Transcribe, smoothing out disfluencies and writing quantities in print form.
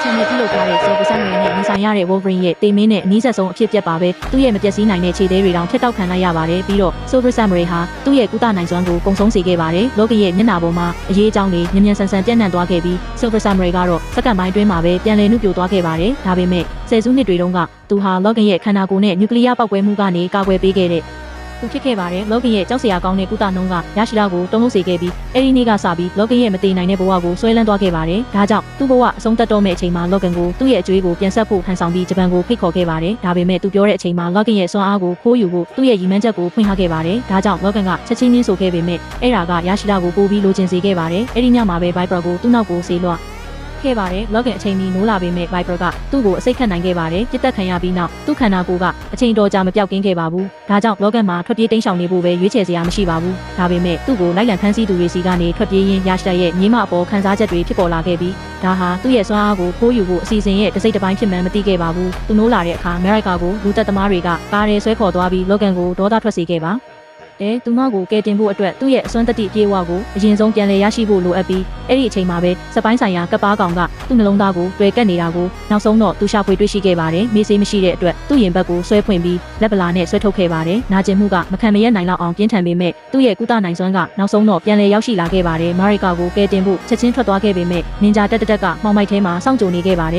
ရှင်နဲ့ပြုလုပ်ထားတဲ့ Silver Samurai နဲ့ရင်ဆိုင်ရတဲ့ Wolverine ရဲ့တေမင်းနဲ့အနည်းဆက်ဆုံးအဖြစ်ပြက်ပါပဲသူ့ရဲ့မပျက်စီးနိုင်တဲ့ခြေသေးတွေတောင်ဖျက်တောက်ခံလိုက်ရပါတယ်ပြီးတော့ Silver Samurai ဟာသူ့ရဲ့ကုသနိုင်စွမ်းကိုကုံဆုံးစေခဲ့ပါတယ်လောကရဲ့မျက်နှာပေါ်မှာအရေးအကြောင်းတွေမြန်မြန်ဆန်ဆန်ပြန့်နှံ့သွားခဲ့ပြီး Silver Samurai ကတော့စက္ကန့်ပိုင်းတွင်းမှာပဲပြန်လည်နှုတ်ပြသွားခဲ့ပါတယ်ဒါပေမဲ့ဆယ်စုနှစ်တွေတုန်းကသူဟာ Logan ရဲ့ခန္ဓာကိုယ်နဲ့နျူကလ িয়ার ပောက်ကွဲမှုကနေကာကွယ်ပေးခဲ့တဲ့သူဖြစ်ခဲ့ပါတယ်လောကရဲ့ကြောက်စရာကောင်းတဲ့ကုသနှုံးကရရှိတာကိုတုံ့လို့စေခဲ့ပြီးအဲ့ဒီနေ့ကစပြီးလောကရဲ့မတည်နိုင်တဲ့ဘဝကိုဆွဲလန်းသွားခဲ့ပါတယ်ဒါကြောင့်သူ့ဘဝအဆုံးသတ်တော့မယ့်အချိန်မှာလောကန်ကိုသူ့ရဲ့အကျွေးကိုပြန်ဆက်ဖို့ဟန်ဆောင်ပြီးဂျပန်ကိုဖိတ်ခေါ်ခဲ့ပါတယ်ဒါပေမဲ့သူပြောတဲ့အချိန်မှာလောကန်ရဲ့စွမ်းအားကိုခိုးယူဖို့သူ့ရဲ့ရည်မှန်းချက်ကိုဖွင့်ထားခဲ့ပါတယ်ဒါကြောင့်လောကန်ကချက်ချင်းချင်းဆိုခဲ့ပေမဲ့အဲ့ဒါကရရှိတာကိုပို့ပြီးလိုချင်စေခဲ့ပါတယ်အဲ့ဒီညမှာပဲ Viper ကိုသူ့နောက်ကိုဆေးလွှတ်ခဲ့ပါတယ်လောကန်အချိန်မီနိုးလာပေမဲ့ Viper ကသူ့ကိုအစိတ်ခတ်နိုင်ခဲ့ပါတယ်ပြစ်တက်ခံရပြီးနောက်သူ့ခန္ဓာကိုယ်ကအချိန်တော်ကြာမပြောက်ကင်းခဲ့ပါဘူးဒါကြောင့်လောကန်မှာထွက်ပြေးတိမ်းရှောင်နေဖို့ပဲရွေးချယ်စရာမရှိပါဘူးဒါပေမဲ့သူ့ကိုလိုက်လံဖမ်းဆီးသူတွေစီကနေထွက်ပြေးရင်းရရှိတဲ့ညီမအပေါ်ခံစားချက်တွေဖြစ်ပေါ်လာခဲ့ပြီးဒါဟာသူ့ရဲ့စွမ်းအားကိုခိုးယူဖို့အစီအစဉ်ရဲ့တစ်စိတ်တစ်ပိုင်းဖြစ်မှန်းမသိခဲ့ပါဘူးသူနိုးလာတဲ့အခါအမေရိကကိုလူသက်သမားတွေကကားရဲဆွဲခေါ်သွားပြီးလောကန်ကိုဒေါသထွက်စေခဲ့ပါသူမကိုကယ်တင်ဖို့အတွက်သူ့ရဲ့အစွမ်းတတိပြေဝကိုအရင်ဆုံးပြန်လည်ရရှိဖို့လိုအပ်ပြီးအဲ့ဒီအချိန်မှာပဲစပိုင်းဆိုင်ရာကပ်ပါကောင်ကသူ့နှလုံးသားကိုတွေ့ကပ်နေတာကိုနောက်ဆုံးတော့သူရှာဖွေတွေ့ရှိခဲ့ပါတယ်မေးစေးမရှိတဲ့အတွက်သူ့ရင်ဘတ်ကိုဆွဲဖွင့်ပြီးလက်ပလာနဲ့ဆွဲထုတ်ခဲ့ပါတယ်နာကျင်မှုကမခံမရနိုင်လောက်အောင်ပြင်းထန်ပေမဲ့သူ့ရဲ့ကုသနိုင်စွမ်းကနောက်ဆုံးတော့ပြန်လည်ရောက်ရှိလာခဲ့ပါတယ်မာရီကာကိုကယ်တင်ဖို့ချက်ချင်းထွက်သွားခဲ့ပေမဲ့နင်ဂျာတက်ကမှောင်မိုက်ထဲမှာစောင့်ကြိုနေခဲ့ပါတယ်